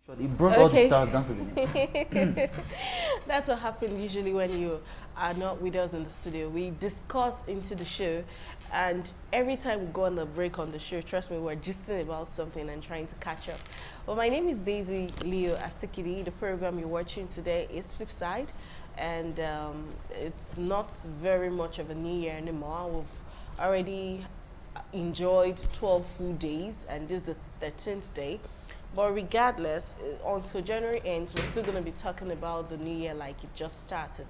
It brought all the stars down to the knee. That's what happens usually when you are not with us in the studio. We discuss into the show, and every time we go on the break on the show, trust me, we're gisting about something and trying to catch up. Well, my name is Daisy Leo Asikidi. The program you're watching today is Flipside, and it's not very much of a new year anymore. We've already enjoyed 12 full days, and this is the 13th day. But regardless, until January ends, we're still going to be talking about the new year like it just started.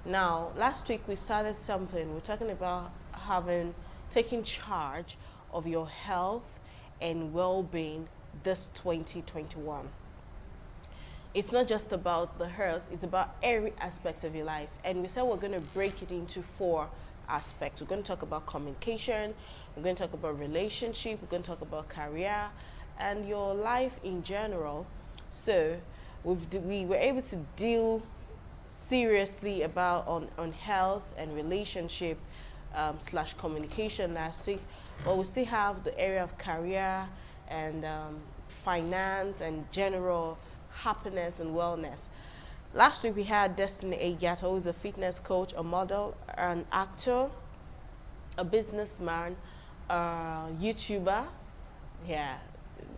Now, last week we started something. We're talking about taking charge of your health and well-being this 2021. It's not just about the health, it's about every aspect of your life. And we said we're going to break it into 4 aspects. We're going to talk about communication, we're going to talk about relationship, we're going to talk about career, and your life in general. So we were able to deal seriously about on health and relationship slash communication last week, but we still have the area of career and finance and general happiness and wellness. Last week we had Destiny Egato, who is a fitness coach, a model, an actor, a businessman, a YouTuber. Yeah,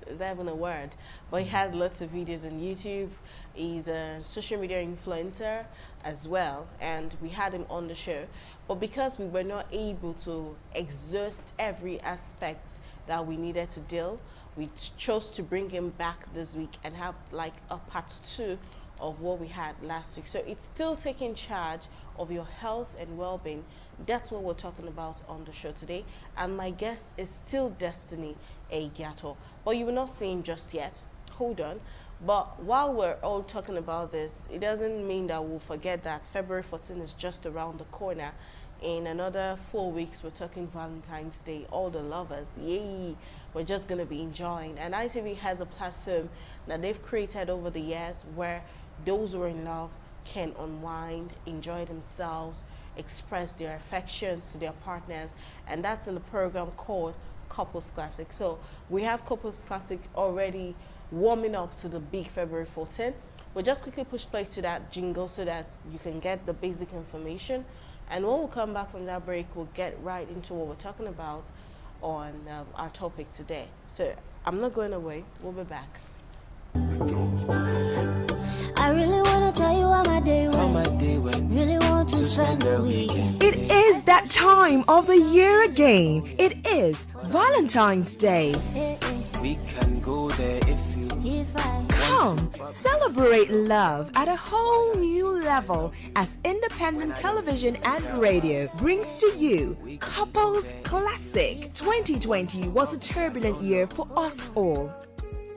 is that even a word? But he has lots of videos on YouTube. He's a social media influencer as well, and we had him on the show. But because we were not able to exhaust every aspect that we needed to deal, we chose to bring him back this week and have like a part 2 of what we had last week. So it's still taking charge of your health and well-being. That's what we're talking about on the show today. And my guest is still Destiny Egato. But you will not see him just yet. Hold on. But while we're all talking about this, it doesn't mean that we'll forget that February 14 is just around the corner. In another 4 weeks, we're talking Valentine's Day. All the lovers, yay! We're just going to be enjoying. And ITV has a platform that they've created over the years where those who are in love can unwind, enjoy themselves, express their affections to their partners, and that's in the program called Couples Classic. So we have Couples Classic already warming up to the big February 14th. We'll just quickly push play to that jingle so that you can get the basic information, and when we come back from that break, we'll get right into what we're talking about on our topic today. So I'm not going away, we'll be back. I really want to tell you how my day went. Really want to spend the weekend. It is that time of the year again. It is Valentine's Day. We can go there If I Come, celebrate love at a whole new level as independent television and radio brings to you Couples Classic. 2020 was a turbulent year for us all.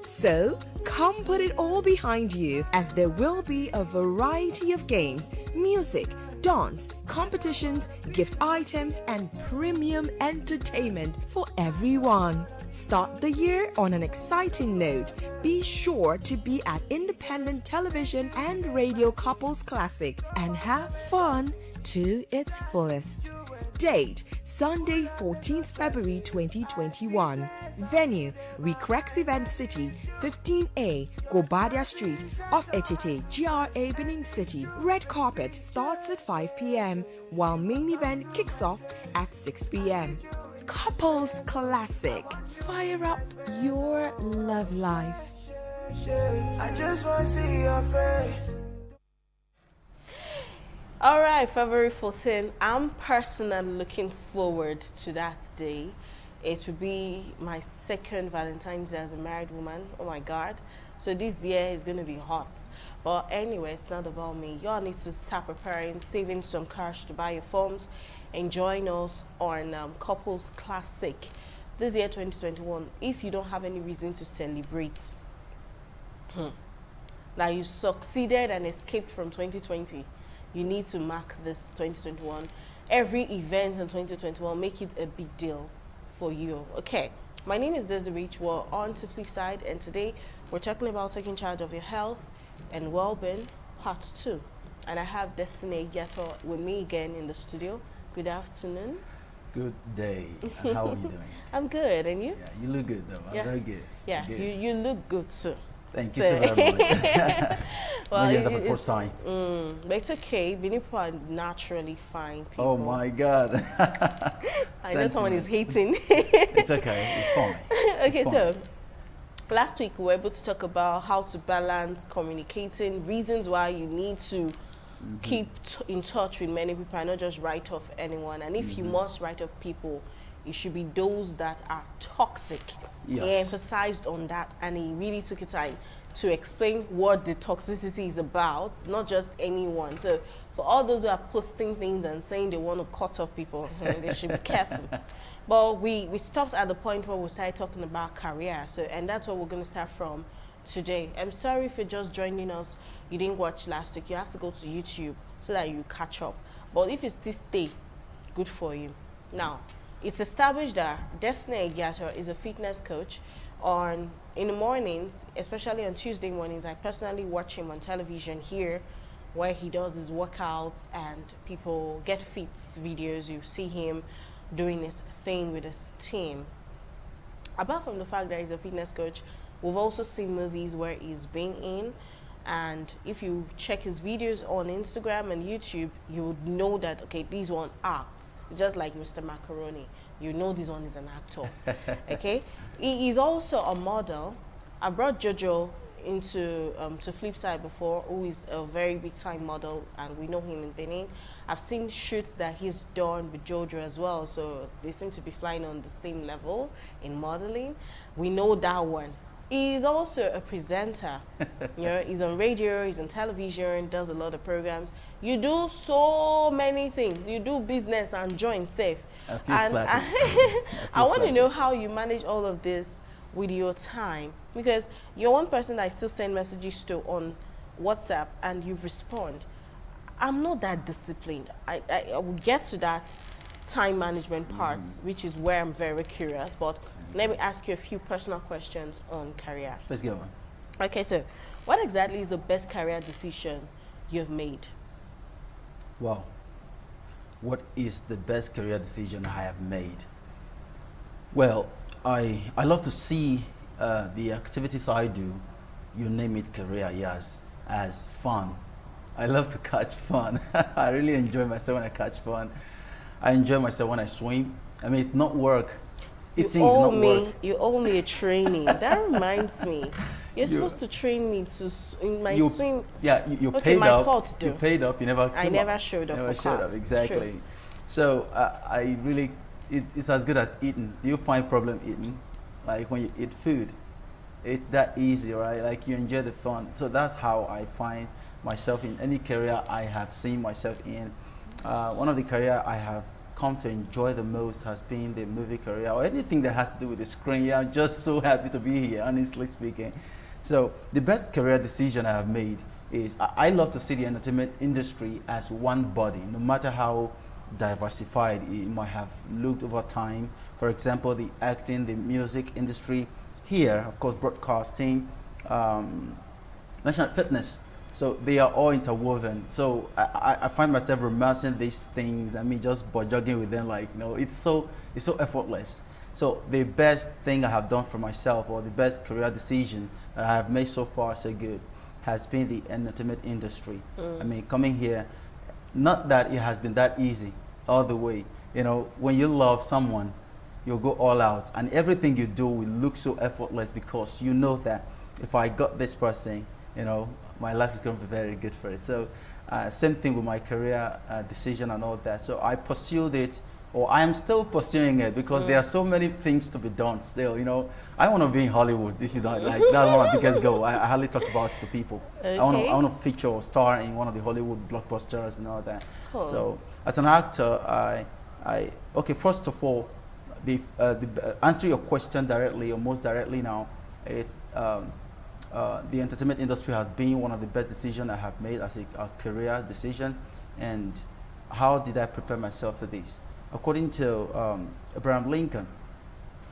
So, come put it all behind you as there will be a variety of games, music, dance, competitions, gift items, and premium entertainment for everyone. Start the year on an exciting note. Be sure to be at Independent Television and Radio Couples Classic and have fun to its fullest. Date, Sunday 14th February 2021. Venue, Recrex Event City, 15A, Gobadia Street, off Echete, GRA Benin City. Red carpet starts at 5 p.m. while main event kicks off at 6 p.m. Couples Classic. Fire up your love life. I just want to see your face. All right, February 14. I'm personally looking forward to that day. It will be my second Valentine's Day as a married woman. Oh my God. So this year is going to be hot. But anyway, it's not about me. Y'all need to start preparing, saving some cash to buy your phones, and join us on Couples Classic this year 2021. If you don't have any reason to celebrate, now you succeeded and escaped from 2020, you need to mark this 2021. Every event in 2021, make it a big deal for you. Okay, my name is Daisy Rich. We're on to Flipside, and today we're talking about taking charge of your health and well-being, part 2. And I have Destiny Egato with me again in the studio. Good afternoon. Good day. And how are you doing? I'm good, and you? Yeah, you look good though. I'm Yeah. very good. Yeah, Good. you look good too. Thank you so very much. Well, Maybe that's the first time. but it's okay. Benin people are naturally fine people. Oh my God. I know someone is hating. It's okay. It's fine. Okay, It's so fine. last week we were able to talk about how to balance communicating, reasons why you need to keep in touch with many people and not just write off anyone. And if you must write off people, it should be those that are toxic. Yes. He emphasized on that, and he really took his time to explain what the toxicity is about, not just anyone. So for all those who are posting things and saying they want to cut off people, they should be careful. But we stopped at the point where we started talking about career. So, and that's what we're going to start from today. I'm sorry if you're just joining us, you didn't watch last week. You have to go to YouTube so that you catch up. But if it's this day, good for you. Now, it's established that Destiny Egiator is a fitness coach. In the mornings, especially on Tuesday mornings, I personally watch him on television here, where he does his workouts and people get fits videos. You see him doing his thing with his team. Apart from the fact that he's a fitness coach, we've also seen movies where he's been in. And if you check his videos on Instagram and YouTube, you would know that, okay, this one acts. It's just like Mr. Macaroni. You know this one is an actor, okay? He is also a model. I brought Jojo into to Flipside before, who is a very big-time model, and we know him in Benin. I've seen shoots that he's done with Jojo as well, so they seem to be flying on the same level in modeling. We know that one. He's also a presenter. You know, he's on radio, he's on television, does a lot of programs. You do so many things. You do business and join safe. I feel And flattered. I want to know how you manage all of this with your time, because you're one person that I still send messages to on WhatsApp and you respond. I'm not that disciplined. I will get to that time management part, which is where I'm very curious, but let me ask you a few personal questions on career. Let's go. Okay, so what exactly is the best career decision you've made? Wow. What is the best career decision I have made? Well, I love to see the activities I do, you name it career, yes, as fun. I love to catch fun. I really enjoy myself when I catch fun. I enjoy myself when I swim. I mean, it's not work. Eating is not work. You owe me a training. That reminds me. You're supposed to train me to in my swim. Yeah, you okay, paid my up. fault, though. You paid up. You never. I never showed up never for showed class. up, It's exactly. true. So I really, it's as good as eating. Do you find problem eating? Like when you eat food, it's that easy, right? Like you enjoy the fun. So that's how I find myself in any career I have seen myself in. One of the career I have come to enjoy the most has been the movie career, or anything that has to do with the screen. Yeah, I'm just so happy to be here, honestly speaking. So the best career decision I have made is I love to see the entertainment industry as one body, no matter how diversified it might have looked over time. For example, the acting, the music industry. Here, of course, broadcasting, national fitness. So they are all interwoven. So I find myself immersing these things. I mean, just jogging with them, like, you know, it's so effortless. So the best thing I have done for myself, or the best career decision that I have made so far so good, has been the entertainment industry. I mean, coming here, not that it has been that easy all the way. You know, when you love someone, you'll go all out, and everything you do will look so effortless because you know that if I got this person, you know, my life is going to be very good for it. So same thing with my career decision and all that. So I pursued it, or I am still pursuing it, because there are so many things to be done still. You know, I want to be in Hollywood, if you don't like. That's one of my biggest goal. I hardly talk about it to people. Okay. I want to feature or star in one of the Hollywood blockbusters and all that. Cool. So as an actor, okay, first of all, answer your question directly, or most directly now, it's the entertainment industry has been one of the best decisions I have made as a career decision. And how did I prepare myself for this? According to Abraham Lincoln,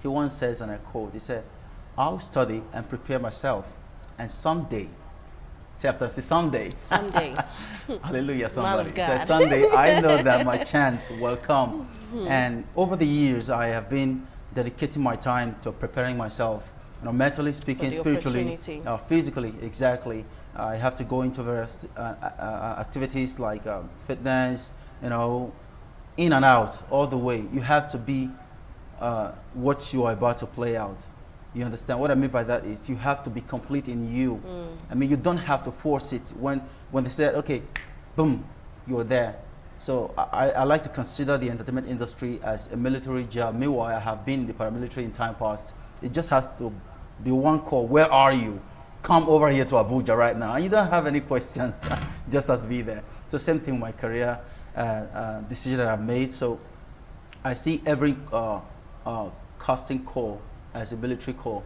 he once says, and I quote, he said, "I'll study and prepare myself, and someday," say after, say someday. Someday. Hallelujah, Man somebody. of So God. someday I know that my chance will come. And over the years, I have been dedicating my time to preparing myself You know, mentally speaking, the spiritually, opportunity. physically, exactly. I have to go into various activities like fitness, you know, in and out, all the way. You have to be what you are about to play out. You understand? What I mean by that is you have to be complete in you. I mean, you don't have to force it. When they say, okay, boom, you're there. So I like to consider the entertainment industry as a military job. Meanwhile, I have been in the paramilitary in time past. It just has to be one call. Where are you? Come over here to Abuja right now. And you don't have any questions. Just has to be there. So same thing with my career decision that I've made. So I see every casting call as a military call.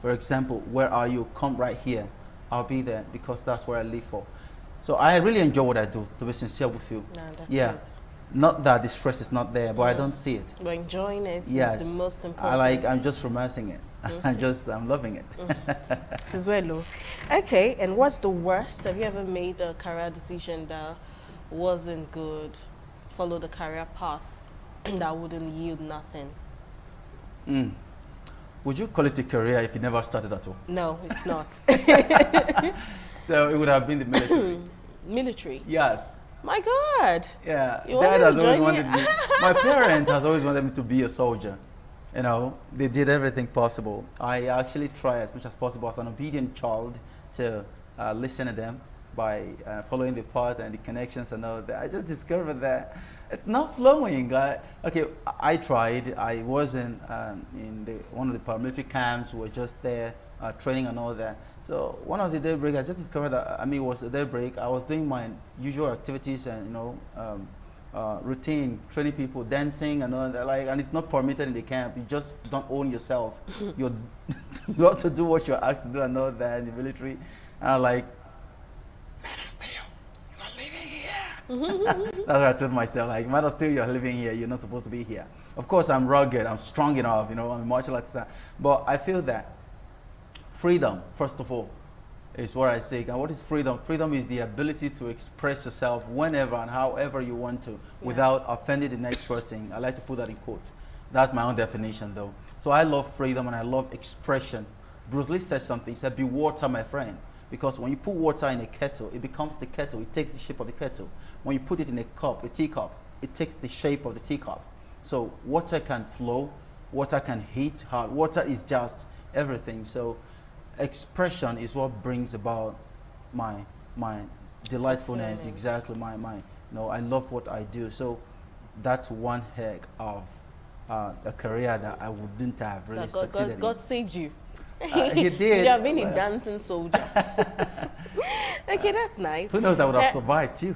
For example, where are you? Come right here. I'll be there because that's where I live for. So I really enjoy what I do, to be sincere with you. No, that's yeah. it. Not that the stress is not there, but I don't see it. But enjoying it Yes. is the most important. I'm just romancing it. I'm loving it. It is well, oh. Okay, and what's the worst? Have you ever made a career decision that wasn't good? Follow the career path that wouldn't yield nothing? Would you call it a career if you never started at all? No, it's not. So it would have been the military. Military. Yes. My God. Yeah. You Dad wanted to has always join wanted me? me. My parents has always wanted me to be a soldier. You know, they did everything possible. I actually try as much as possible as an obedient child to listen to them by following the path and the connections and all that. I just discovered that it's not flowing. Okay, I tried. I was in one of the paramilitary camps. We were just there training and all that. So one of the daybreak, I just discovered that, it was a daybreak. I was doing my usual activities and, you know, routine, training people, dancing and all that, and it's not permitted in the camp. You just don't own yourself. You have to do what you're asked to do and all that in the military. And I'm like, man of steel, you are living here. That's what I told myself, like, man of steel, you're living here. You're not supposed to be here. Of course, I'm rugged. I'm strong enough, you know, I'm a martial artist. But I feel that freedom, first of all, is what I say. And what is freedom? Freedom is the ability to express yourself whenever and however you want to without offending the next person. I like to put that in quote. That's my own definition, though. So I love freedom and I love expression. Bruce Lee said something. He said, be water, my friend. Because when you put water in a kettle, it becomes the kettle. It takes the shape of the kettle. When you put it in a cup, a teacup, it takes the shape of the teacup. So water can flow. Water can heat hard. Water is just everything. So expression is what brings about my delightfulness. Exactly, my you know, I love what I do. So that's one heck of a career that I wouldn't have really succeeded God in. saved you. He did. You'd have been a dancing soldier. Okay, that's nice. Who knows, I would have survived too.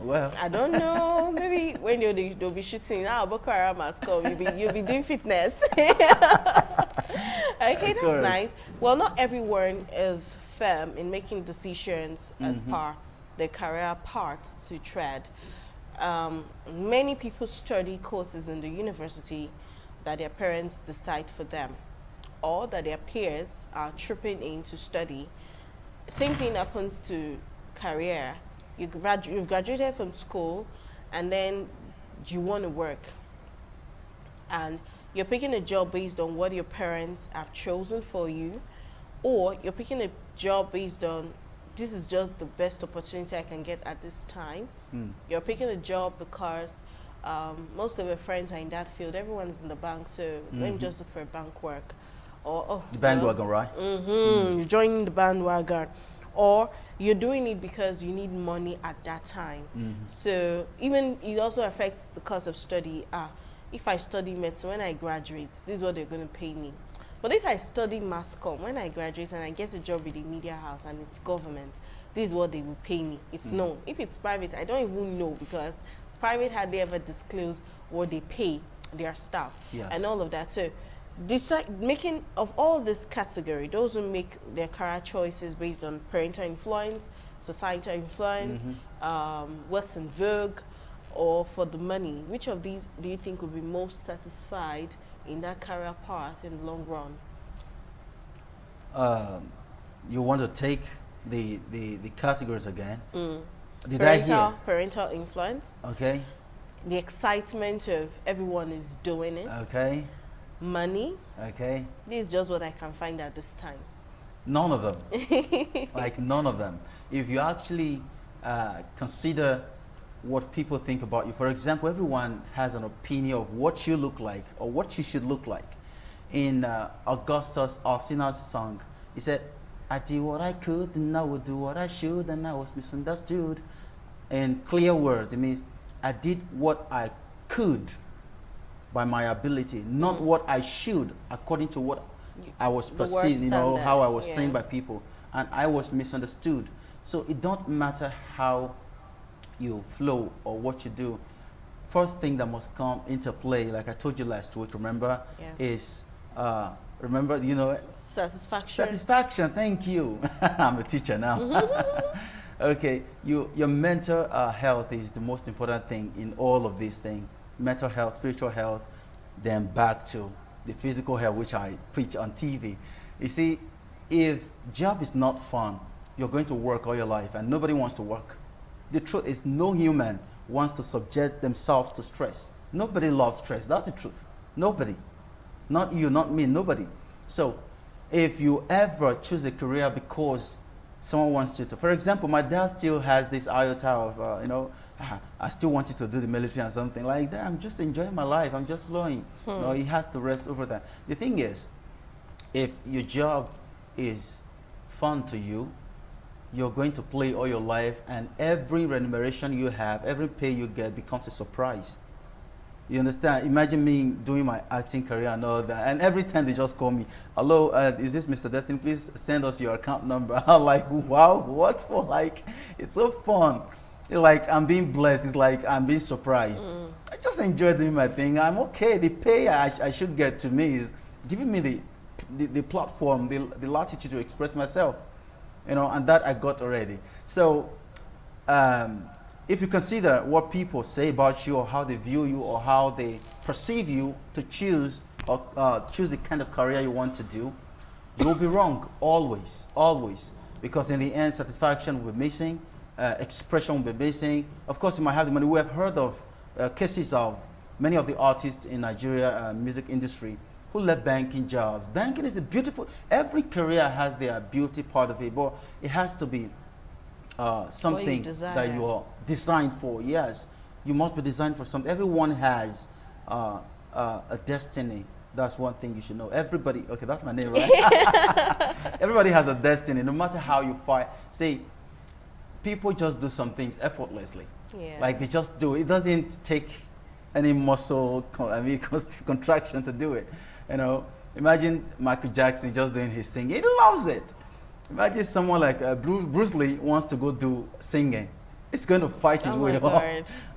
Well, I don't know. Maybe when they'll be shooting, Boko Haram has come, you'll be doing fitness. Okay, that's nice. Well, not everyone is firm in making decisions as per their career path to tread. Many people study courses in the university that their parents decide for them, or that their peers are tripping in to study. Same thing happens to career. You've graduated from school, and then you want to work. And you're picking a job based on what your parents have chosen for you, or you're picking a job based on, this is just the best opportunity I can get at this time. You're picking a job because most of your friends are in that field. Everyone's in the bank, so let me just look for a bank work. Or the bandwagon, right? You're joining the bandwagon. Or you're doing it because you need money at that time. So even it also affects the cost of study. If I study medicine, when I graduate, this is what they're going to pay me. But if I study mass comm, when I graduate and I get a job with the media house and it's government, this is what they will pay me. It's known. If it's private, I don't even know, because private hardly ever disclose what they pay their staff and all of that. So making of all this category, those who make their career choices based on parental influence, societal influence, what's in vogue, or for the money, which of these do you think would be most satisfied in that career path in the long run? You want to take the categories again? Did I hear? Parental influence. Okay. The excitement of everyone is doing it. Okay. money. Okay. This is just what I can find at this time. None of them. Like none of them. If you actually consider what people think about you, for example, everyone has an opinion of what you look like or what you should look like. In Augustus Alsina's song, he said, I did what I could and I would do what I should and I was misunderstood. In clear words, it means I did what I could by my ability, not what I should according to what I was The word perceived, you know, standard, how I was yeah. seen by people, and I was misunderstood. So it don't matter how you flow or what you do. First thing that must come into play, like I told you last week, remember, Yeah. is remember, you know, Satisfaction. satisfaction. Thank you. I'm a teacher now. Okay, your mental health is the most important thing in all of these things. Mental health, spiritual health, then back to the physical health, which I preach on TV. You see, if job is not fun, you're going to work all your life, and nobody wants to work. The truth is, no human wants to subject themselves to stress. Nobody loves stress. That's the truth. Nobody. Not you, not me, nobody. So, if you ever choose a career because someone wants you to, for example, my dad still has this iota of, you know, I still want you to do the military and something like that. I'm just enjoying my life. I'm just flowing. No, he has to rest over that. The thing is, if your job is fun to you, you're going to play all your life, and every remuneration you have, every pay you get becomes a surprise. You understand? Imagine me doing my acting career and all that, and every time they just call me, hello, is this Mr. Destiny? Please send us your account number. I'm like, wow, what for? Like, it's so fun. It's like I'm being blessed. It's like I'm being surprised. I just enjoy doing my thing. I'm okay. The pay I should get to me is giving me the platform, the latitude to express myself. You know, and that I got already. So, if you consider what people say about you or how they view you or how they perceive you to choose or choose the kind of career you want to do, you will be wrong always, always. Because in the end, satisfaction will be missing, expression will be missing. Of course, you might have the money. We have heard of cases of many of the artists in Nigeria music industry who left banking jobs. Banking is a beautiful, every career has their beauty part of it, but it has to be something that you are designed for. Yes, you must be designed for something. Everyone has a destiny. That's one thing you should know. Everybody, okay, that's my name, right? Everybody has a destiny, no matter how you fight. See, people just do some things effortlessly. Yeah. Like they just do it. It doesn't take any muscle, contraction to do it. You know, imagine Michael Jackson just doing his singing. He loves it. Imagine someone like Bruce Lee wants to go do singing. It's going to fight his way up.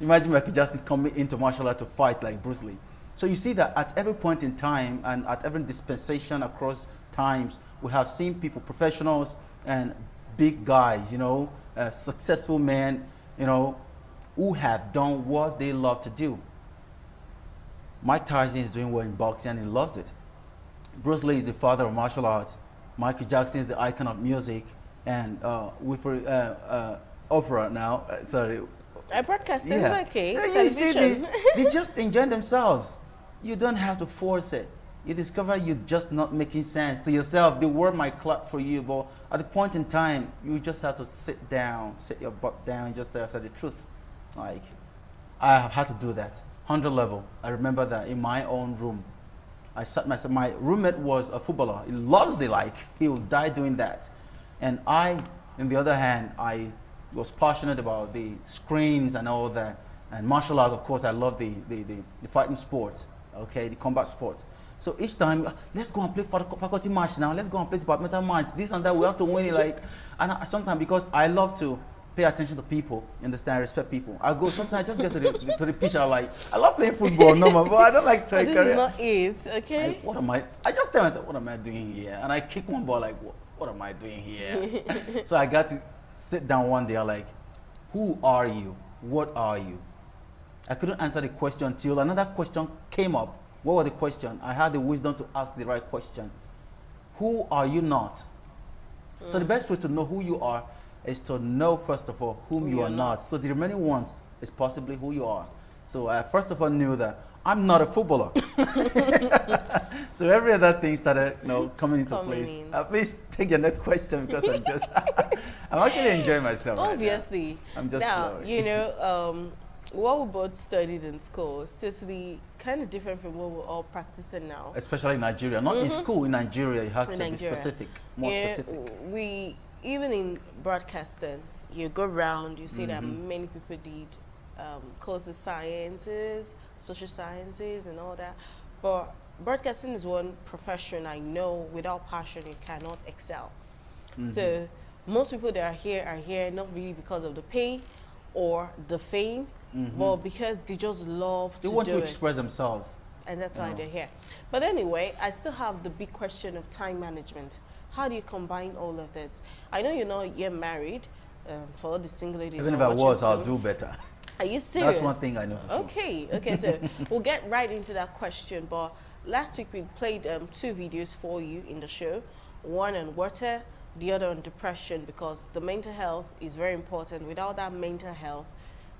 Imagine Michael Jackson coming into martial art to fight like Bruce Lee. So you see that at every point in time and at every dispensation across times, we have seen people, professionals and big guys, you know, successful men, you know, who have done what they love to do. Mike Tyson is doing well in boxing and he loves it. Bruce Lee is the father of martial arts. Michael Jackson is the icon of music. And with opera now, sorry. Broadcasting is okay. You see, Television. they just enjoy themselves. You don't have to force it. You discover you're just not making sense to yourself. The world might clap for you, but at the point in time, you just have to sit down, sit your butt down, and just tell yourself the truth. Like, I have had to do that. 100 level. I remember that in my own room. I sat myself. My roommate was a footballer. He loves it. Like he will die doing that. And I, on the other hand, I was passionate about the screens and all that. And martial arts, of course, I love the fighting sports. Okay, the combat sports. So each time, let's go and play faculty match now. Let's go and play departmental match. This and that. We have to win it. Like, and sometimes because I love to pay attention to people, understand, respect people. I go sometimes I just get to the pitch. I love playing football, normal, but I don't like to. This is not it, okay? What am I? I just tell myself, what am I doing here? And I kick one ball like, what am I doing here? So I got to sit down one day. I'm like, who are you? What are you? I couldn't answer the question until another question came up. What was the question? I had the wisdom to ask the right question. Who are you not? So the best way to know who you are is to know, first of all, whom you are not. So the remaining ones is possibly who you are. So I first of all knew that I'm not a footballer. So every other thing started, coming into Coming place. in. Please take your next question because I'm just, I'm actually enjoying myself. Obviously. Right now. I'm just now, flowing. what we both studied in school is totally kind of different from what we're all practicing now. Especially in Nigeria. Not in school, in Nigeria, you have In to be Nigeria. specific, more specific. Even in broadcasting, you go around, you see that many people did courses, sciences, social sciences, and all that. But broadcasting is one profession I know without passion you cannot excel. So most people that are here not really because of the pay or the fame, but because they just love They to want do to it. express themselves. And that's why they're here. But anyway, I still have the big question of time management. How do you combine all of that? I know you're married. For all the single ladies, Even if who are I watching was, I'll soon. do better. Are you serious? That's one thing I know for sure. Okay, so we'll get right into that question. But last week we played 2 videos for you in the show. One on water, the other on depression, because the mental health is very important. Without that mental health,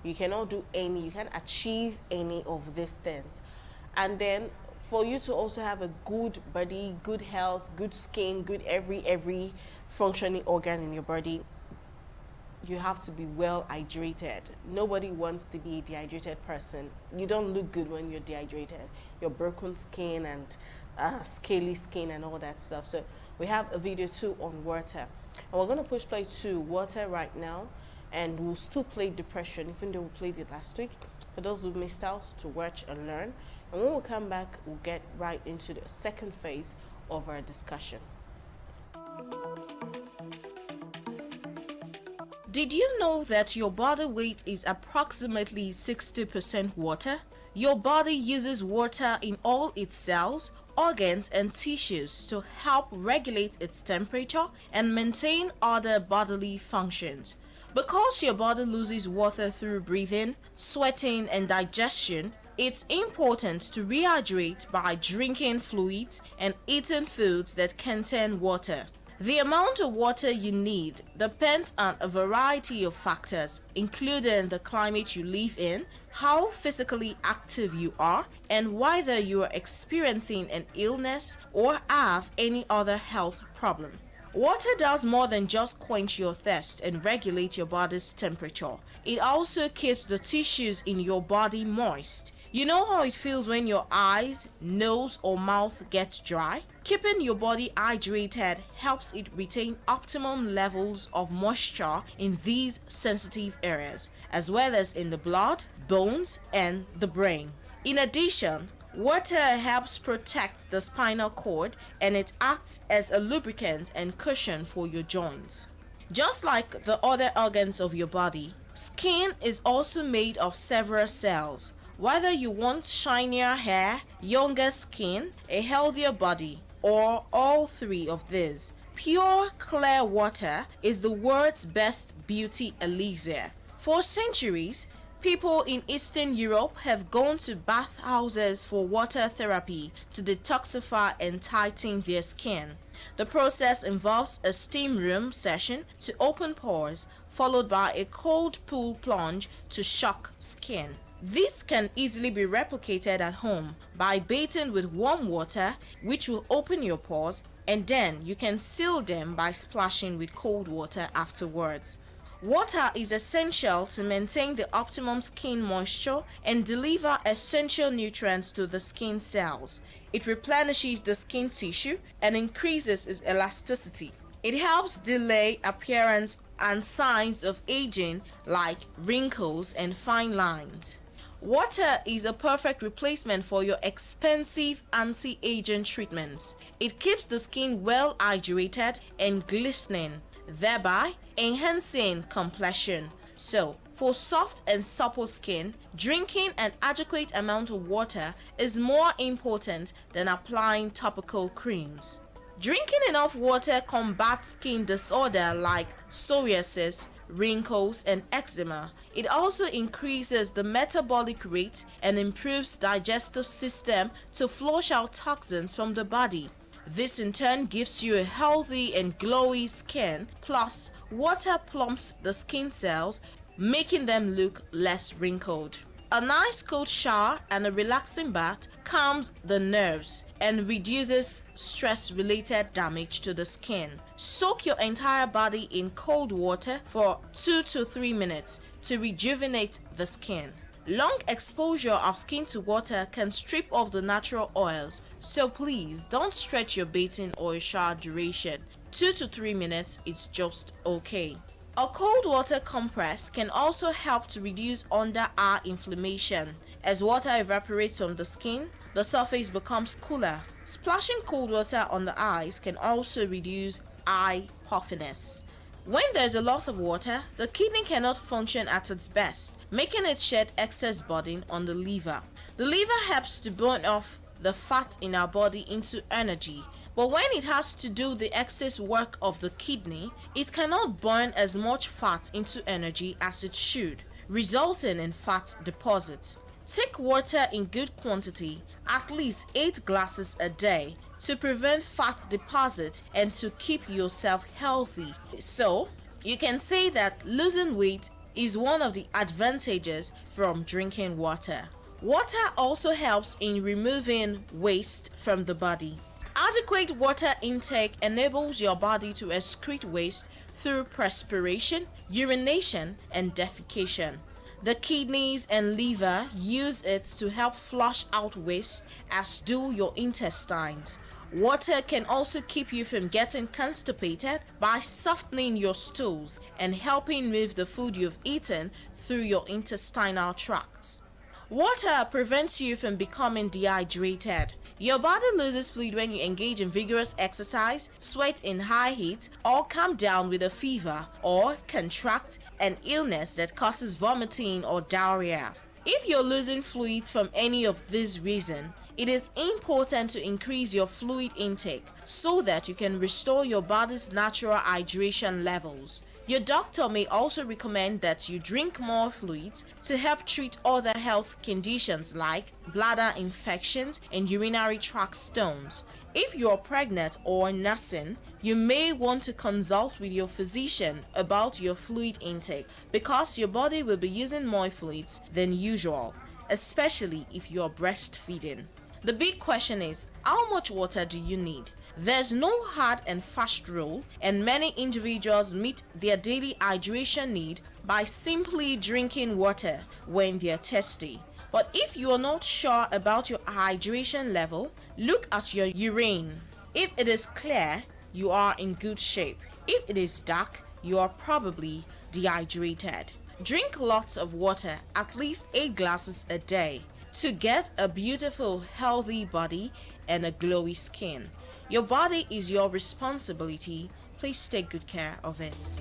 you cannot do you can't achieve any of these things. And then for you to also have a good body, good health, good skin, good every functioning organ in your body, you have to be well hydrated. Nobody wants to be a dehydrated person. You don't look good when you're dehydrated. Your broken skin and scaly skin and all that stuff. So we have a video too on water. And we're going to push play to water right now. And we'll still play depression, even though we played it last week. For those who missed out, to watch and learn. And when we come back, we'll get right into the second phase of our discussion. Did you know that your body weight is approximately 60% water? Your body uses water in all its cells, organs, and tissues to help regulate its temperature and maintain other bodily functions. Because your body loses water through breathing, sweating, and digestion, it's important to rehydrate by drinking fluids and eating foods that contain water. The amount of water you need depends on a variety of factors, including the climate you live in, how physically active you are, and whether you are experiencing an illness or have any other health problem. Water does more than just quench your thirst and regulate your body's temperature. It also keeps the tissues in your body moist. You know how it feels when your eyes, nose, or mouth gets dry? Keeping your body hydrated helps it retain optimum levels of moisture in these sensitive areas, as well as in the blood, bones, and the brain. In addition, water helps protect the spinal cord, and it acts as a lubricant and cushion for your joints. Just like the other organs of your body, skin is also made of several cells. Whether you want shinier hair, younger skin, a healthier body, or all 3 of these, pure clear water is the world's best beauty elixir. For centuries, people in Eastern Europe have gone to bathhouses for water therapy to detoxify and tighten their skin. The process involves a steam room session to open pores, followed by a cold pool plunge to shock skin. This can easily be replicated at home by bathing with warm water, which will open your pores, and then you can seal them by splashing with cold water afterwards. Water is essential to maintain the optimum skin moisture and deliver essential nutrients to the skin cells. It replenishes the skin tissue and increases its elasticity. It helps delay appearance and signs of aging like wrinkles and fine lines. Water is a perfect replacement for your expensive anti-aging treatments. It keeps the skin well hydrated and glistening, thereby enhancing complexion. So, for soft and supple skin, drinking an adequate amount of water is more important than applying topical creams. Drinking enough water combats skin disorder like psoriasis, wrinkles, and eczema. It also increases the metabolic rate and improves digestive system to flush out toxins from the body. This in turn gives you a healthy and glowy skin, plus water plumps the skin cells, making them look less wrinkled. A nice cold shower and a relaxing bath calms the nerves and reduces stress-related damage to the skin. Soak your entire body in cold water for 2 to 3 minutes to rejuvenate the skin. Long exposure of skin to water can strip off the natural oils, so please don't stretch your bathing or shower duration. 2 to 3 minutes is just okay. A cold water compress can also help to reduce under-eye inflammation. As water evaporates from the skin, the surface becomes cooler. Splashing cold water on the eyes can also reduce eye puffiness. When there is a loss of water, the kidney cannot function at its best, making it shed excess burden on the liver. The liver helps to burn off the fat in our body into energy. But when it has to do the excess work of the kidney, it cannot burn as much fat into energy as it should, resulting in fat deposits. Take water in good quantity, at least 8 glasses a day, to prevent fat deposit and to keep yourself healthy. So, you can say that losing weight is one of the advantages from drinking water. Water also helps in removing waste from the body. Adequate water intake enables your body to excrete waste through perspiration, urination, and defecation. The kidneys and liver use it to help flush out waste, as do your intestines. Water can also keep you from getting constipated by softening your stools and helping move the food you've eaten through your intestinal tracts. Water prevents you from becoming dehydrated. Your body loses fluid when you engage in vigorous exercise, sweat in high heat, or come down with a fever, or contract an illness that causes vomiting or diarrhea. If you're losing fluids from any of these reasons, it is important to increase your fluid intake so that you can restore your body's natural hydration levels. Your doctor may also recommend that you drink more fluids to help treat other health conditions like bladder infections and urinary tract stones. If you are pregnant or nursing, you may want to consult with your physician about your fluid intake because your body will be using more fluids than usual, especially if you are breastfeeding. The big question is, how much water do you need? There's no hard and fast rule, and many individuals meet their daily hydration need by simply drinking water when they're thirsty. But if you are not sure about your hydration level, look at your urine. If it is clear, you are in good shape. If it is dark, you are probably dehydrated. Drink lots of water, at least 8 glasses a day, to get a beautiful, healthy body and a glowy skin. Your body is your responsibility. Please take good care of it.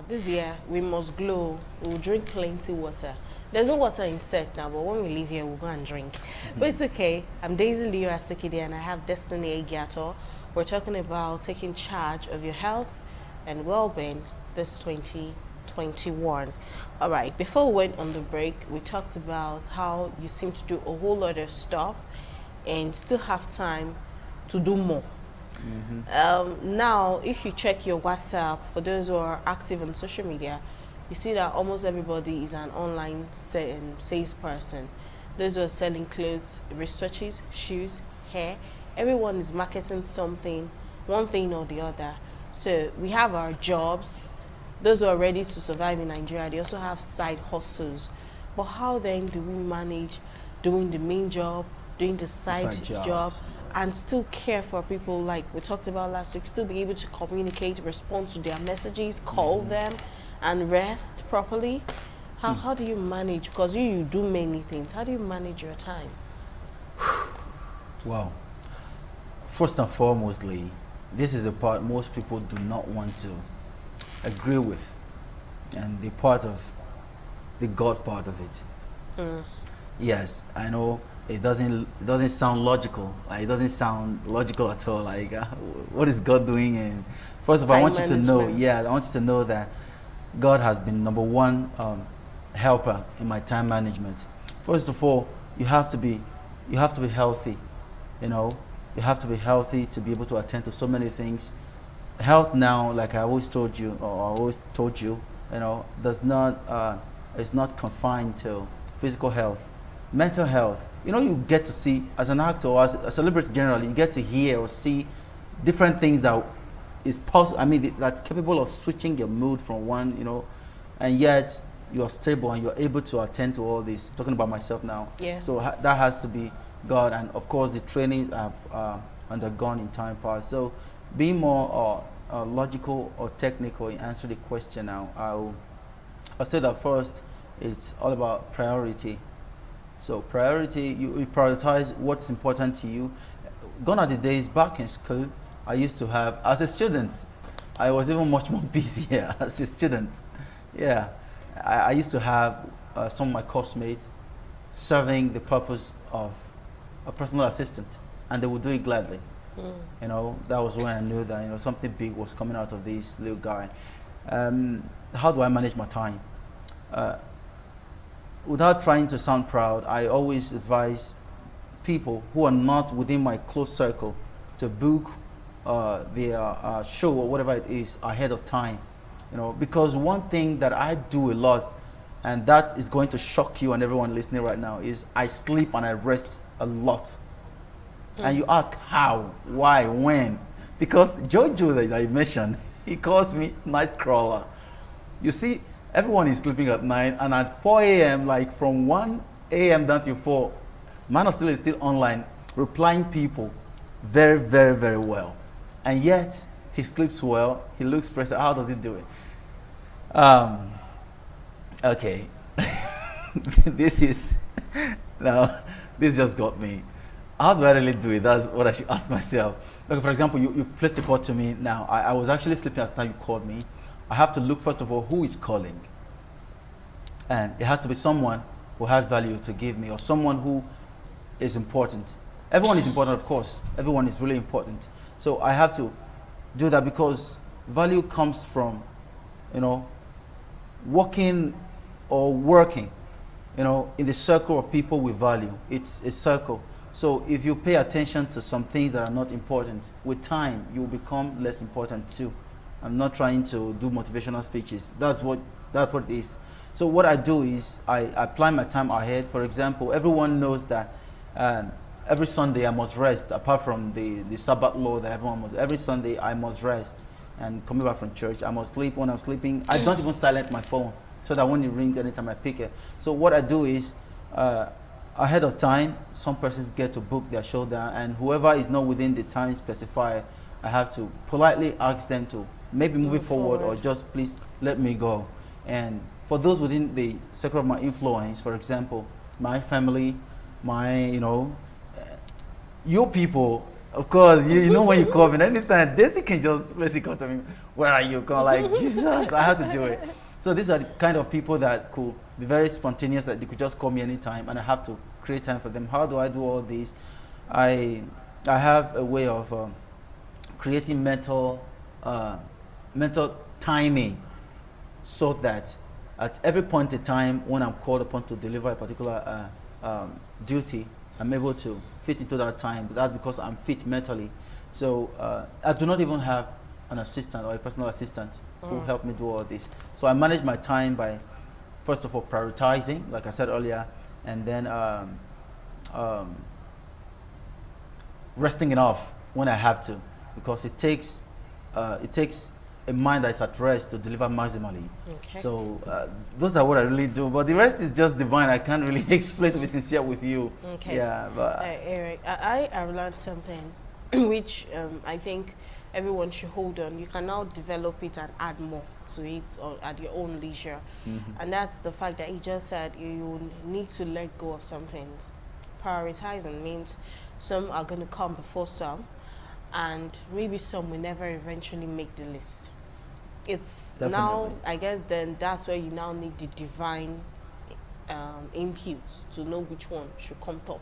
This year, we must glow. We'll drink plenty water. There's no water in set now, but when we leave here, we'll go and drink. But it's okay. I'm Daisy Leo Asikide, and I have Destiny Egiato. We're talking about taking charge of your health and well-being this 2021. All right, before we went on the break, we talked about how you seem to do a whole lot of stuff and still have time to do more. Now, if you check your WhatsApp, for those who are active on social media, you see that almost everybody is an online salesperson. Those who are selling clothes, wristwatches, shoes, hair, everyone is marketing something, one thing or the other. So we have our jobs. Those who are ready to survive in Nigeria, they also have side hustles. But how then do we manage doing the main job, doing the side job, and still care for people like we talked about last week, still be able to communicate, respond to their messages, call them, and rest properly? How do you manage? Because you do many things. How do you manage your time? Well, first and foremostly, this is the part most people do not want to agree with, and the part of the God part of it. Yes, I know it doesn't sound logical. Like, it doesn't sound logical at all. Like, what is God doing? And first of all, I want you to know. Yeah, I want you to know that God has been number one helper in my time management. First of all, you have to be healthy. You know, you have to be healthy to be able to attend to so many things. Health now, like I always told you, or I always told you, does not is not confined to physical health. Mental health, you get to see, as an actor or as a celebrity generally, you get to hear or see different things that is possible. I mean, that's capable of switching your mood from one, and yet you're stable and you're able to attend to all this. Talking about myself now. Yeah. So that has to be God, and of course the trainings I've undergone in time past. So being more logical or technical in answer the question now, I'll say that first, it's all about priority. So priority, you prioritize what's important to you. Gone are the days back in school, I used to have, as a student, I was even much more busier as a student. Yeah, I used to have some of my course mates serving the purpose of a personal assistant, and they would do it gladly. That was when I knew that something big was coming out of this little guy. How do I manage my time? Without trying to sound proud, I always advise people who are not within my close circle to book their show or whatever it is ahead of time. Because one thing that I do a lot, and that is going to shock you and everyone listening right now, is I sleep and I rest a lot. And you ask how, why, when? Because Jojo that I mentioned, he calls me night crawler. You see, everyone is sleeping at night, and at 4 a.m., like from 1 a.m. down to 4, Man of Steel is still online, replying people very, very, very well. And yet, he sleeps well, he looks fresh. How does he do it? Okay. This just got me. How do I really do it? That's what I should ask myself. Like, for example, you placed a call to me now. I was actually sleeping at the time you called me. I have to look, first of all, who is calling. And it has to be someone who has value to give me, or someone who is important. Everyone is important, of course. Everyone is really important. So I have to do that, because value comes from, working in the circle of people with value. It's a circle. So if you pay attention to some things that are not important, with time, you will become less important too. I'm not trying to do motivational speeches. That's what it is. So what I do is I plan my time ahead. For example, everyone knows that every Sunday I must rest, apart from the Sabbath law that everyone must. Every Sunday I must rest, and coming back from church, I must sleep. When I'm sleeping, I don't even silence my phone, so that when it rings, anytime I pick it. So what I do is, ahead of time, some persons get to book their show down, and whoever is not within the time specified, I have to politely ask them to maybe move it forward, or just please let me go. And for those within the circle of my influence, for example, my family, your people, of course, you know when you call me, anytime, Daisy can just basically come to me, where are you? Come like, Jesus, I have to do it. So these are the kind of people that could be very spontaneous, that they could just call me anytime, and I have to create time for them. How do I do all this? I have a way of creating mental timing, so that at every point in time when I'm called upon to deliver a particular duty, I'm able to fit into that time. That's because I'm fit mentally. So I do not even have an assistant or a personal assistant who help me do all this. So I manage my time by, first of all, prioritizing, like I said earlier, and then resting enough when I have to, because it takes a mind that is at rest to deliver maximally. Okay. So those are what I really do, but the rest is just divine. I can't really explain, to be sincere with you. Okay. Yeah, but Eric, I've learned something which I think everyone should hold on. You can now develop it and add more to it, or at your own leisure. And that's the fact that he just said you need to let go of some things. Prioritizing means some are going to come before some, and maybe some will never eventually make the list. It's Definitely. Now, I guess then that's where you now need the divine input to know which one should come top.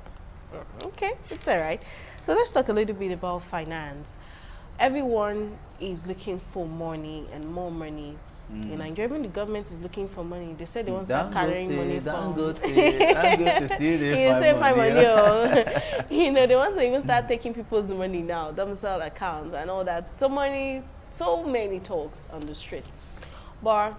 Okay, it's all right. So let's talk a little bit about finance. Everyone is looking for money and more money. In Nigeria, even the government is looking for money. They said they want to start carrying money from. Good to see They find money. They want to even start taking people's money now, domicile accounts and all that. So many talks on the street. But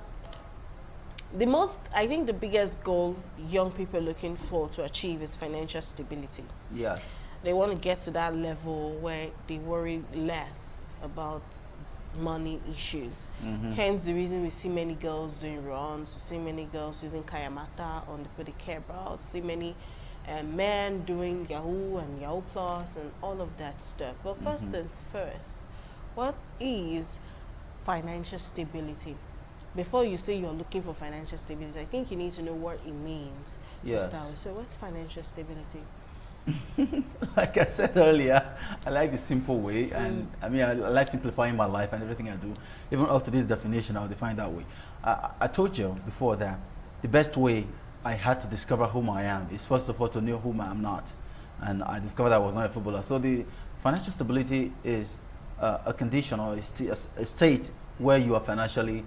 I think the biggest goal young people are looking for to achieve is financial stability. Yes. They want to get to that level where they worry less about money issues. Hence the reason we see many girls doing runs, we see many girls using Kayamata on the people they care about, see many men doing Yahoo and Yahoo Plus and all of that stuff. But first things first, what is financial stability? Before you say you're looking for financial stability, I think you need to know what it means to Yes. start with. So what's financial stability? Like I said earlier, I like the simple way, and I mean, I like simplifying my life and everything I do. Even up to this definition, I'll define that way. I told you before that the best way I had to discover whom I am is first of all to know whom I am not, and I discovered I was not a footballer. So the financial stability is a condition or a state where you are financially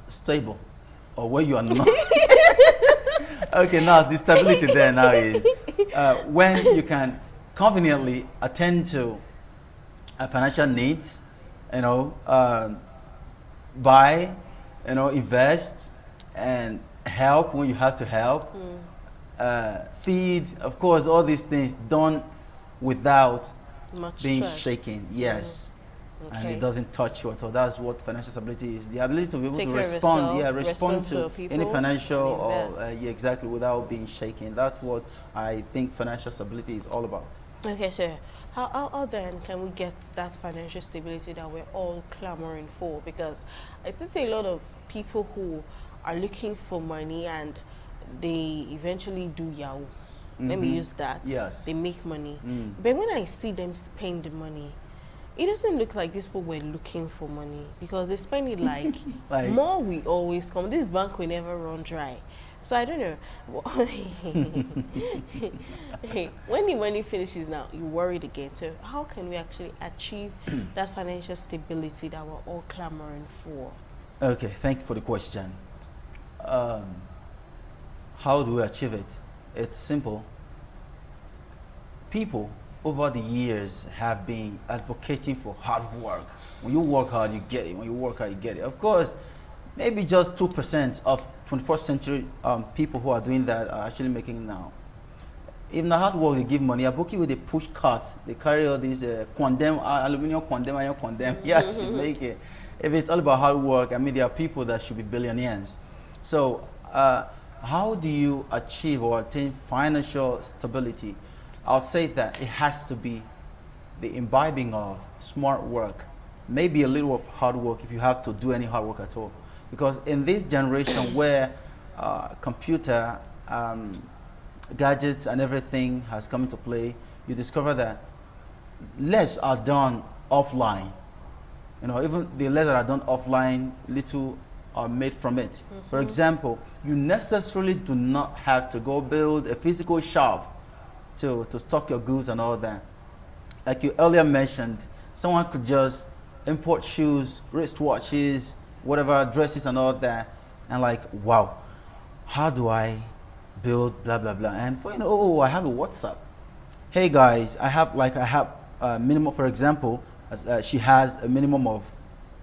stable, or where you are not. Okay, now the stability there now is when you can conveniently attend to financial needs, you know, buy, you know, invest, and help when you have to help, feed, of course, all these things done without Much being stress. shaken. Yes. And Okay. it doesn't touch you at all. That's what financial stability is. The ability to be able Take to care of respond, yourself, yeah, respond respond to to people, any financial and or invest. yeah, exactly, without being shaken. That's what I think financial stability is all about. Okay, so how then can we get that financial stability that we're all clamoring for? Because I still see a lot of people who are looking for money and they eventually do Yahoo. Let me use that. Yes. They make money. Mm. But when I see them spend the money, it doesn't look like these people were looking for money, because they spend it like, Like- more will always come. This bank will never run dry. So I don't know. When the money finishes now, you're worried again. So how can we actually achieve that financial stability that we're all clamoring for? Okay, thank you for the question. How do we achieve it? It's simple. People over the years have been advocating for hard work. When you work hard, you get it. When you work hard, you get it. Of course, maybe just 2% of 21st century people who are doing that are actually making it now. If not hard work, they give money. Aboki with the push carts, they carry all these condemn, aluminum condemn, iron condemn. Yeah, you make it. If it's all about hard work, I mean, there are people that should be billionaires. So, how do you achieve or attain financial stability? I would say that it has to be the imbibing of smart work, maybe a little of hard work if you have to do any hard work at all. Because in this generation where computer gadgets and everything has come into play, you discover that less are done offline. You know, even the less that are done offline, little are made from it. For example, you necessarily do not have to go build a physical shop to stock your goods and all that. Like you earlier mentioned, someone could just import shoes, wristwatches, whatever, dresses and all that, and like, wow, how do I build blah blah blah? And for, you know, oh, I have a WhatsApp. Hey guys, I have a minimum. For example, she has a minimum of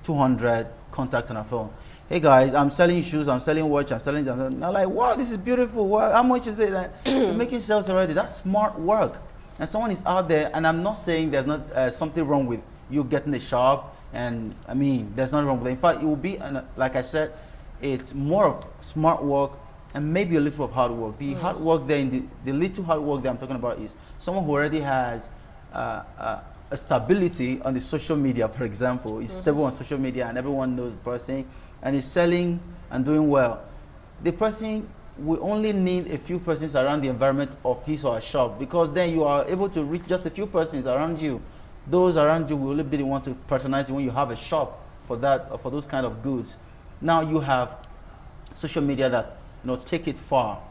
200 contacts on her phone. Hey guys, I'm selling shoes, I'm selling watch, I'm selling. I'm like, wow, this is beautiful. Wow, how much is it? You're making sales already. That's smart work. And someone is out there, and I'm not saying there's not something wrong with you getting a shop. And I mean, there's nothing wrong with it. In fact, it will be, like I said, it's more of smart work and maybe a little of hard work. The hard work there, the little hard work that I'm talking about is someone who already has a stability on the social media, for example, is stable on social media and everyone knows the person and is selling and doing well. The person will only need a few persons around the environment of his or her shop, because then you are able to reach just a few persons around you. Those around you will only be the one to patronize you when you have a shop for that, for those kind of goods. Now you have social media that, you know, take it far.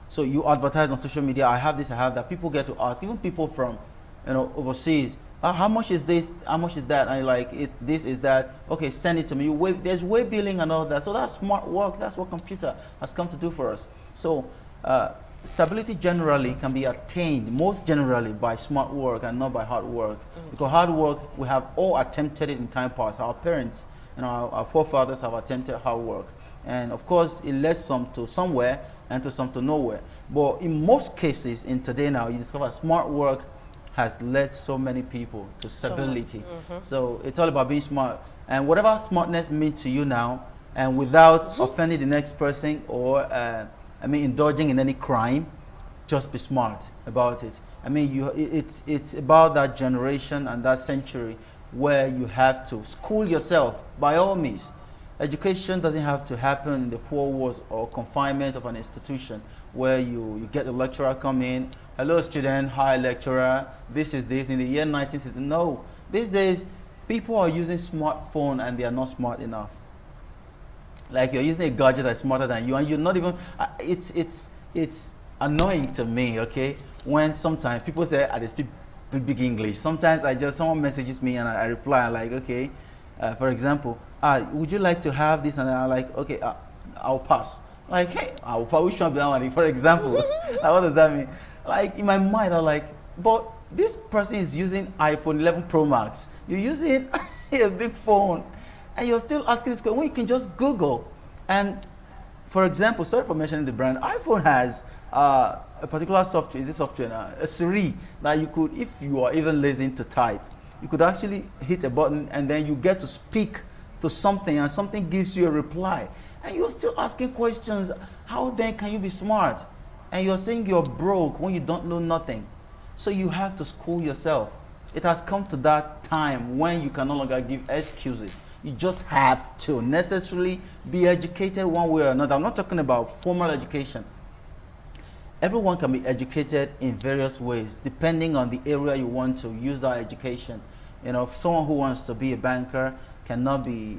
So you advertise on social media, I have this, I have that. People get to ask, even people from, you know, overseas, how much is this? How much is that? And you're like, this is that. Okay, send it to me. There's way billing and all that. So that's smart work. That's what computer has come to do for us. So stability generally can be attained, most generally, by smart work and not by hard work. Because hard work, we have all attempted it in time past. Our parents and our forefathers have attempted hard work. And of course, it led some to somewhere and to some to nowhere. But in most cases, in today now, you discover smart work has led so many people to stability. So it's all about being smart. And whatever smartness means to you now, and without offending the next person or, indulging in any crime, just be smart about it. I mean, it's about that generation and that century where you have to school yourself by all means. Education doesn't have to happen in the four walls or confinement of an institution where you get the lecturer come in, hello student, hi lecturer, this is this, in the year 1960. No, these days people are using smartphone and they are not smart enough. Like you're using a gadget that's smarter than you and you're not even, it's annoying to me, okay, when sometimes people say I speak big English. Sometimes someone messages me and I reply, I'm like, okay, for example, would you like to have this? And I'm like, okay, I'll pass. Like, hey, I'll pass. Which one be that one? For example, like, what does that mean? Like in my mind, I'm like, but this person is using iPhone 11 Pro Max. You're using a big phone, and you're still asking this question when you can just Google. And for example, sorry for mentioning the brand, iPhone has a particular software, is this software now, a Siri, that you could, if you are even lazy to type, you could actually hit a button and then you get to speak to something and something gives you a reply. And you're still asking questions. How then can you be smart? And you're saying you're broke when you don't know nothing. So you have to school yourself. It has come to that time when you can no longer give excuses. You just have to necessarily be educated one way or another. I'm not talking about formal education. Everyone can be educated in various ways, depending on the area you want to use that education. You know, someone who wants to be a banker cannot be,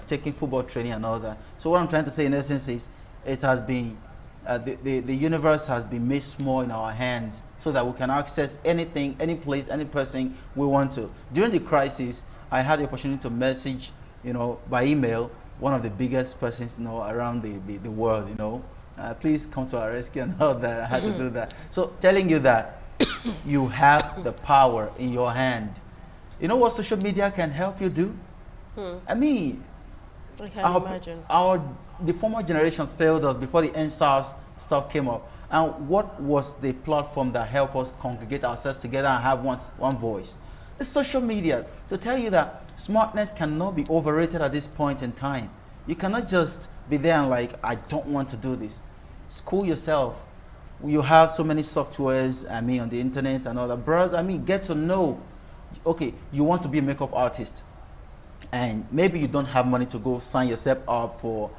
taking football training and all that. So what I'm trying to say in essence is, it has been, the universe has been made small in our hands so that we can access anything, any place, any person we want to. During the crisis, I had the opportunity to message, by email, one of the biggest persons, around the world, please come to our rescue and all that. I had to do that. So telling you that you have the power in your hand. You know what social media can help you do? I mean, I can imagine. The former generations failed us before the NSAS stuff came up. And what was the platform that helped us congregate ourselves together and have one voice? The social media, to tell you that smartness cannot be overrated at this point in time. You cannot just be there and like, I don't want to do this. School yourself. You have so many softwares, on the internet and all that. Brothers, get to know. Okay, you want to be a makeup artist, and maybe you don't have money to go sign yourself up for,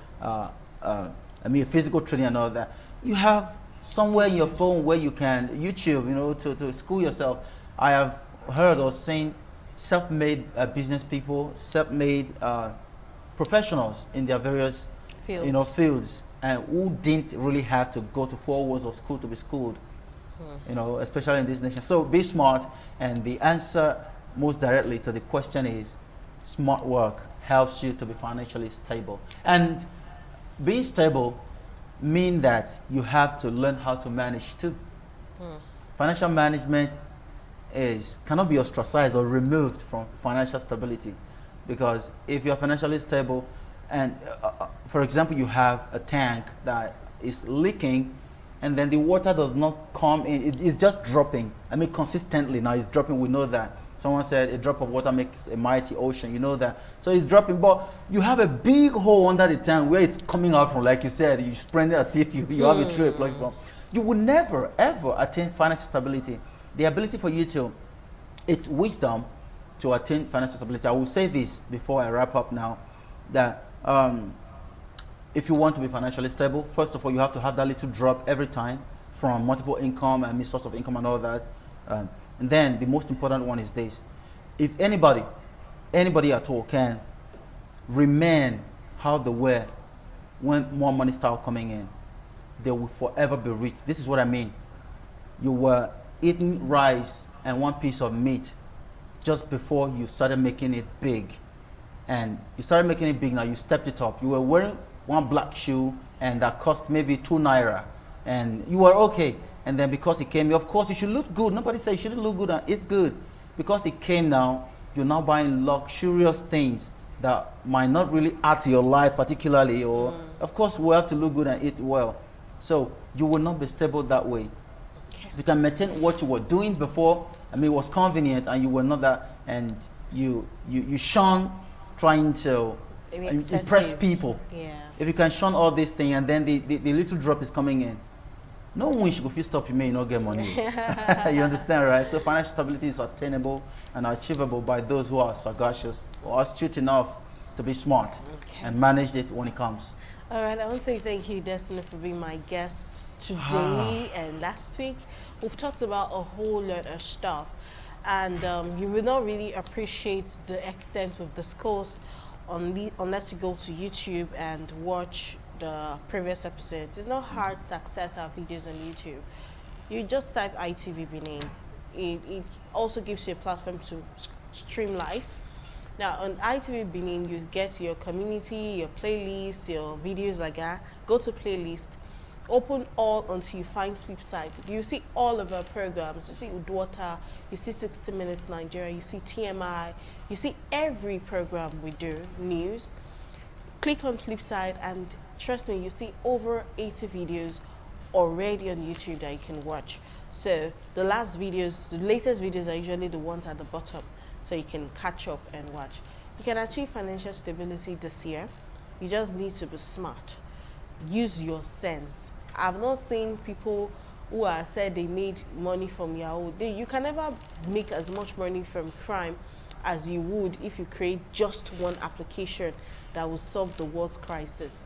physical training and all that. You have somewhere in your phone where you can, YouTube, to school yourself. I have heard or seen self-made business people, self-made professionals in their various fields, and who didn't really have to go to 4 walls of school to be schooled, especially in this nation. So be smart, and the answer most directly to the question is smart work helps you to be financially stable. And being stable means that you have to learn how to manage too. Financial management cannot be ostracized or removed from financial stability, because if you're financially stable and for example you have a tank that is leaking and then the water does not come in, it's just dropping, consistently. Now it's dropping, we know that. Someone said a drop of water makes a mighty ocean, you know that. So it's dropping, but you have a big hole under the tank where it's coming out from, like you said, you spread it as if you have a tree plugged from. You will never ever attain financial stability. The ability for you to, it's wisdom to attain financial stability. I will say this before I wrap up now, that if you want to be financially stable, first of all, you have to have that little drop every time from multiple income and source of income and all that. And then the most important one is this: if anybody at all can remain how they were when more money started coming in, they will forever be rich. This is what I mean. You were eating rice and one piece of meat just before you started making it big. And you started making it big, now you stepped it up. You were wearing one black shoe and that cost maybe 2 naira. And you were okay. And then because it came, of course you should look good. Nobody said you shouldn't look good and eat good. Because it came now, you're now buying luxurious things. that might not really add to your life particularly, or of course we have to look good and eat well. So you will not be stable that way. Okay. You can maintain what you were doing before. I mean, it was convenient, and you were not that, and you shun trying to impress Excessive. people. Yeah. If you can shun all these things, and then the little drop is coming in, no one should go feel stop you may not get money. You understand, right? So financial stability is attainable and achievable by those who are sagacious or astute enough to be smart and manage it when it comes. All right, I want to say thank you, Destiny, for being my guest today and last week. We've talked about a whole lot of stuff, and you will not really appreciate the extent we've discussed unless you go to YouTube and watch the previous episodes. It's not hard to access our videos on YouTube. You just type ITV Benin. It also gives you a platform to stream live. Now on ITV Benin, you get your community, your playlist, your videos like that. Go to playlist, open all until you find Flipside. You see all of our programs. You see Udwata, you see 60 Minutes Nigeria, you see TMI, you see every program we do, news. Click on Flipside and trust me, you see over 80 videos already on YouTube that you can watch. So the latest videos are usually the ones at the bottom, so you can catch up and watch. You can achieve financial stability this year. You just need to be smart. Use your sense. I've not seen people who are said they made money from Yahoo. You can never make as much money from crime as you would if you create just one application that will solve the world's crisis.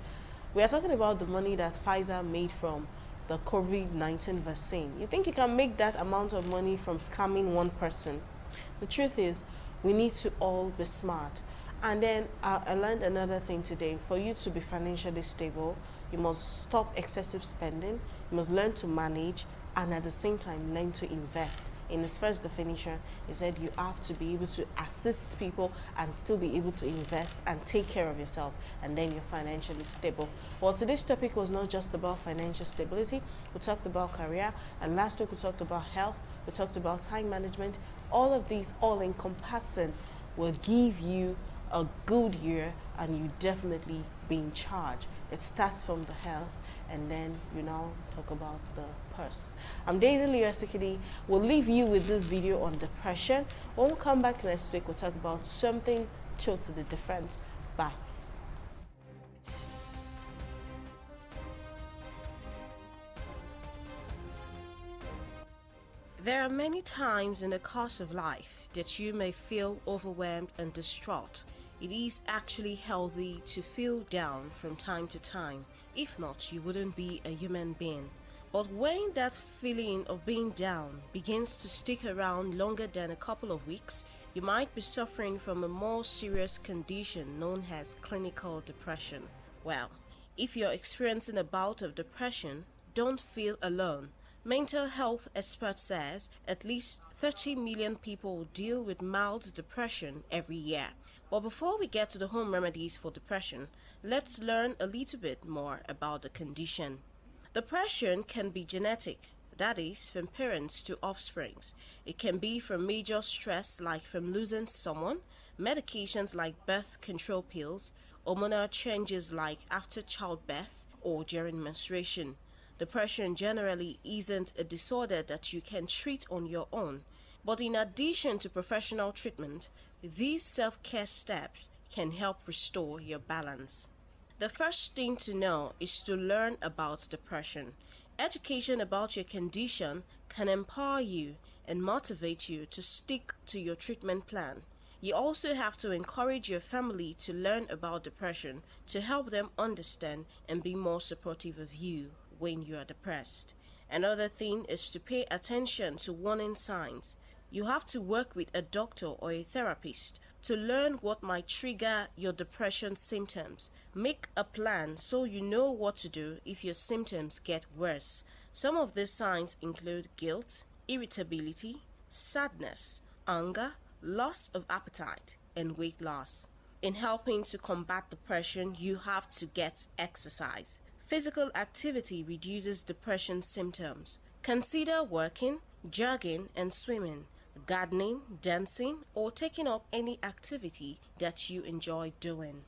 We are talking about the money that Pfizer made from the COVID-19 vaccine. You think you can make that amount of money from scamming one person? The truth is, we need to all be smart. And then I learned another thing today. For you to be financially stable, you must stop excessive spending, you must learn to manage, and at the same time learn to invest. In his first definition, he said you have to be able to assist people and still be able to invest and take care of yourself, and then you're financially stable. Well, today's topic was not just about financial stability. We talked about career, and last week we talked about health, we talked about time management. All of these, all encompassing, will give you a good year, and you definitely be in charge. It starts from the health, and then you now talk about the purse. I'm Daisy Liasikidi. We'll leave you with this video on depression. When we come back next week, we'll talk about something totally different. Bye. There are many times in the course of life that you may feel overwhelmed and distraught. It is actually healthy to feel down from time to time. If not, you wouldn't be a human being. But when that feeling of being down begins to stick around longer than a couple of weeks, you might be suffering from a more serious condition known as clinical depression. Well, if you're experiencing a bout of depression, don't feel alone. Mental health expert says at least 30 million people deal with mild depression every year. But before we get to the home remedies for depression, let's learn a little bit more about the condition. Depression can be genetic, that is, from parents to offsprings. It can be from major stress like from losing someone, medications like birth control pills, hormonal changes like after childbirth or during menstruation. Depression generally isn't a disorder that you can treat on your own, but in addition to professional treatment, these self-care steps can help restore your balance. The first thing to know is to learn about depression. Education about your condition can empower you and motivate you to stick to your treatment plan. You also have to encourage your family to learn about depression to help them understand and be more supportive of you when you are depressed. Another thing is to pay attention to warning signs. You have to work with a doctor or a therapist to learn what might trigger your depression symptoms. Make a plan so you know what to do if your symptoms get worse. Some of these signs include guilt, irritability, sadness, anger, loss of appetite, and weight loss. In helping to combat depression, you have to get exercise. Physical activity reduces depression symptoms. Consider walking, jogging, and swimming. gardening, dancing, or taking up any activity that you enjoy doing.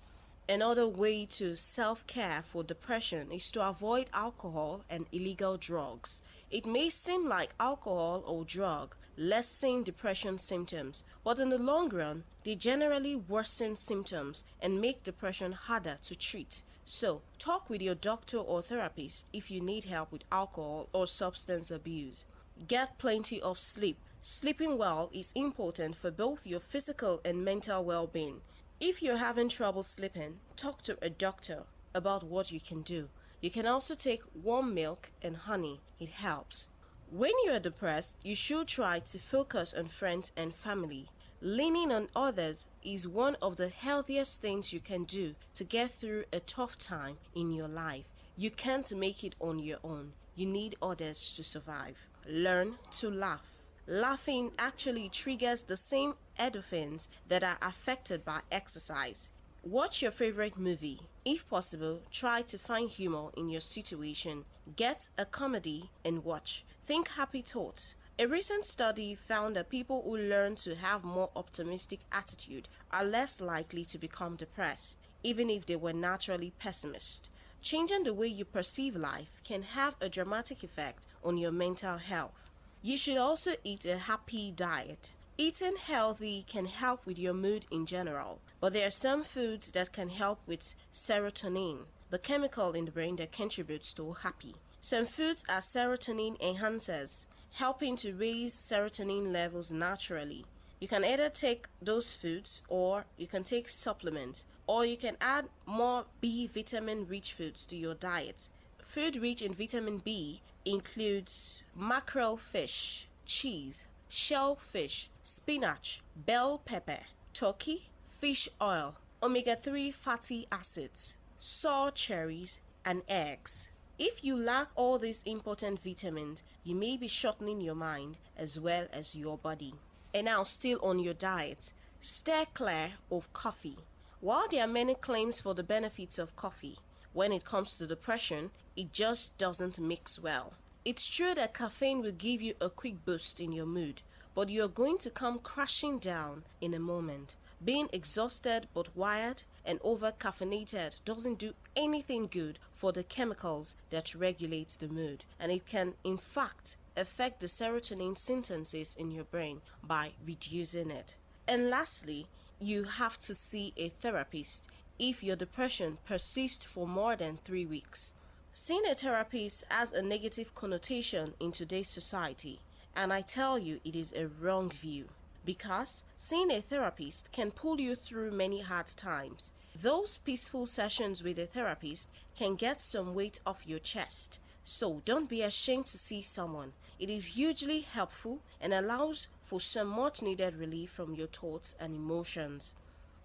Another way to self-care for depression is to avoid alcohol and illegal drugs. It may seem like alcohol or drug lessen depression symptoms, but in the long run, they generally worsen symptoms and make depression harder to treat. So, talk with your doctor or therapist if you need help with alcohol or substance abuse. Get plenty of sleep. Sleeping well is important for both your physical and mental well-being. If you're having trouble sleeping, talk to a doctor about what you can do. You can also take warm milk and honey. It helps. When you're depressed, you should try to focus on friends and family. Leaning on others is one of the healthiest things you can do to get through a tough time in your life. You can't make it on your own. You need others to survive. Learn to laugh. Laughing actually triggers the same endorphins that are affected by exercise. Watch your favorite movie. If possible, try to find humor in your situation. Get a comedy and watch. Think happy thoughts. A recent study found that people who learn to have more optimistic attitude are less likely to become depressed, even if they were naturally pessimist. Changing the way you perceive life can have a dramatic effect on your mental health. You should also eat a happy diet. Eating healthy can help with your mood in general, but there are some foods that can help with serotonin, the chemical in the brain that contributes to happy. Some foods are serotonin enhancers, helping to raise serotonin levels naturally. You can either take those foods or you can take supplements, or you can add more B vitamin rich foods to your diet. Food rich in vitamin B includes mackerel fish, cheese, shellfish, spinach, bell pepper, turkey, fish oil, omega-3 fatty acids, sour cherries, and eggs. If you lack all these important vitamins, you may be shortening your mind as well as your body. And now, still on your diet, steer clear of coffee. While there are many claims for the benefits of coffee, when it comes to depression, it just doesn't mix well. It's true that caffeine will give you a quick boost in your mood, but you're going to come crashing down in a moment. Being exhausted but wired and over-caffeinated doesn't do anything good for the chemicals that regulate the mood, and it can, in fact, affect the serotonin synthesis in your brain by reducing it. And lastly, you have to see a therapist if your depression persists for more than 3 weeks. Seeing a therapist has a negative connotation in today's society, and I tell you it is a wrong view, because seeing a therapist can pull you through many hard times. Those peaceful sessions with a therapist can get some weight off your chest, so don't be ashamed to see someone. It is hugely helpful and allows for some much needed relief from your thoughts and emotions.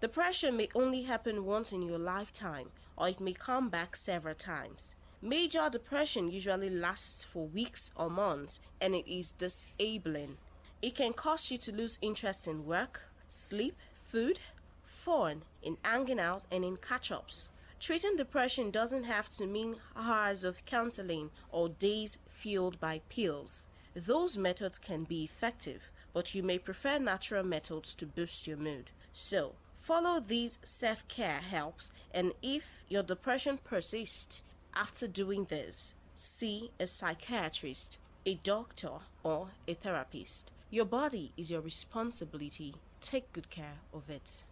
Depression may only happen once in your lifetime, or it may come back several times. Major depression usually lasts for weeks or months, and it is disabling. It can cause you to lose interest in work, sleep, food, fun, in hanging out, and in catch-ups. Treating depression doesn't have to mean hours of counseling or days fueled by pills. Those methods can be effective, but you may prefer natural methods to boost your mood. So, follow these self-care helps, and if your depression persists after doing this, see a psychiatrist, a doctor, or a therapist. Your body is your responsibility. Take good care of it.